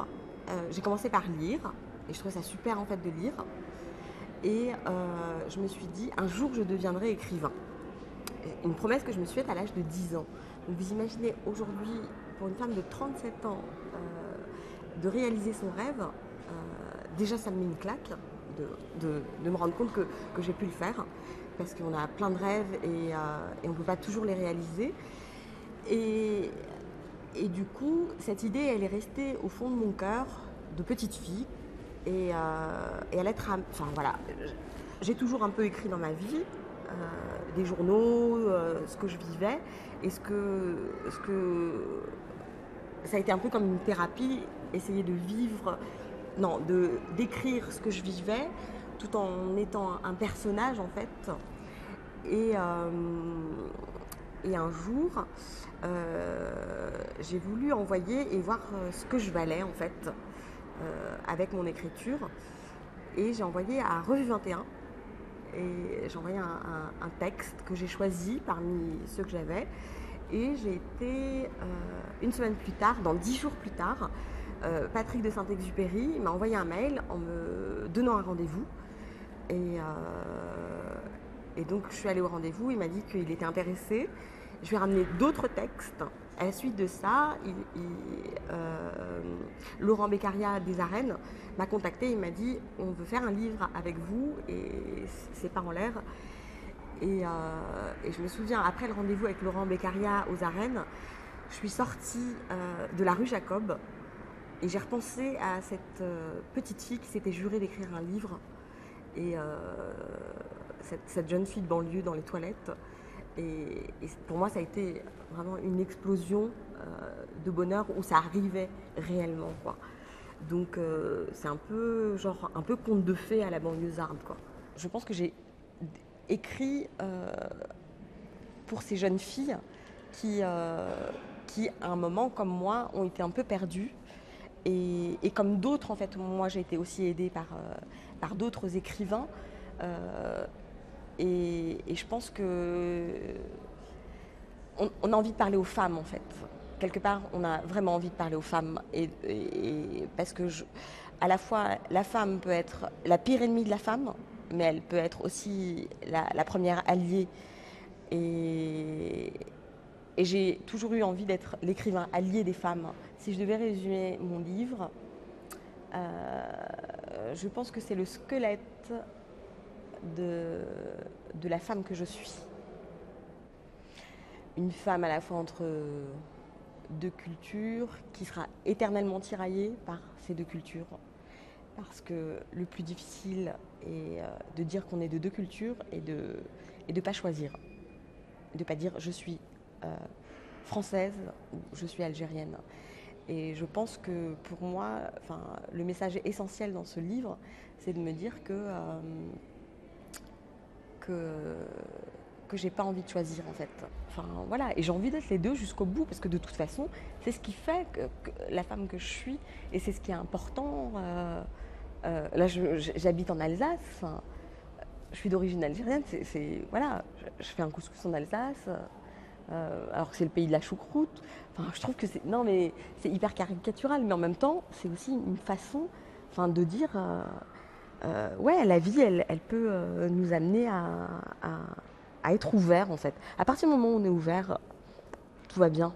jour, j'ai commencé par lire, et je trouvais ça super en fait de lire. Et je me suis dit, un jour je deviendrai écrivain. Une promesse que je me suis faite à l'âge de 10 ans. Donc vous imaginez aujourd'hui, pour une femme de 37 ans, de réaliser son rêve, déjà ça me met une claque de me rendre compte que j'ai pu le faire, parce qu'on a plein de rêves et on ne peut pas toujours les réaliser. Et, et du coup, cette idée, elle est restée au fond de mon cœur de petite fille. Et elle est enfin voilà, j'ai toujours un peu écrit dans ma vie, des journaux, ce que je vivais, et ce que ça a été un peu comme une thérapie, essayer de vivre, non, d'écrire ce que je vivais, tout en étant un personnage en fait. Et, euh, et un jour, j'ai voulu envoyer et voir ce que je valais en fait avec mon écriture. Et j'ai envoyé à Revue 21. Et j'ai envoyé un texte que j'ai choisi parmi ceux que j'avais. Et j'ai été, une semaine plus tard, dans 10 jours plus tard, Patrick de Saint-Exupéry m'a envoyé un mail en me donnant un rendez-vous. Et, et donc je suis allée au rendez-vous, il m'a dit qu'il était intéressé. Je lui ai ramené d'autres textes. À la suite de ça, Laurent Beccaria des Arènes m'a contacté, il m'a dit on veut faire un livre avec vous et c'est pas en l'air. Et je me souviens, après le rendez-vous avec Laurent Beccaria aux Arènes, je suis sortie de la rue Jacob et j'ai repensé à cette petite fille qui s'était jurée d'écrire un livre. Et cette jeune fille de banlieue dans les toilettes. Et pour moi, ça a été vraiment une explosion de bonheur où ça arrivait réellement, quoi. Donc c'est un peu genre un peu conte de fées à la banlieusarde, quoi. Je pense que j'ai écrit pour ces jeunes filles qui, à un moment comme moi, ont été un peu perdues. Et comme d'autres, en fait, moi j'ai été aussi aidée par d'autres écrivains. Euh, et je pense que on a envie de parler aux femmes, en fait. Quelque part, on a vraiment envie de parler aux femmes. Parce que à la fois, la femme peut être la pire ennemie de la femme, mais elle peut être aussi la première alliée. Et, et j'ai toujours eu envie d'être l'écrivain allié des femmes. Si je devais résumer mon livre, je pense que c'est le squelette de la femme que je suis. Une femme à la fois entre deux cultures, qui sera éternellement tiraillée par ces deux cultures. Parce que le plus difficile est de dire qu'on est de deux cultures et de ne pas choisir. De ne pas dire je suis française ou je suis algérienne. Et je pense que pour moi, le message essentiel dans ce livre, c'est de me dire que j'ai pas envie de choisir en fait. Enfin voilà, et j'ai envie d'être les deux jusqu'au bout parce que de toute façon, c'est ce qui fait que la femme que je suis et c'est ce qui est important. Là, j'habite en Alsace. Je suis d'origine algérienne. Voilà, je fais un couscous en Alsace. Alors que c'est le pays de la choucroute. Enfin, je trouve que non, mais c'est hyper caricatural, mais en même temps, c'est aussi une façon, de dire, ouais, la vie, elle peut nous amener à être ouvert en fait. À partir du moment où on est ouvert, tout va bien.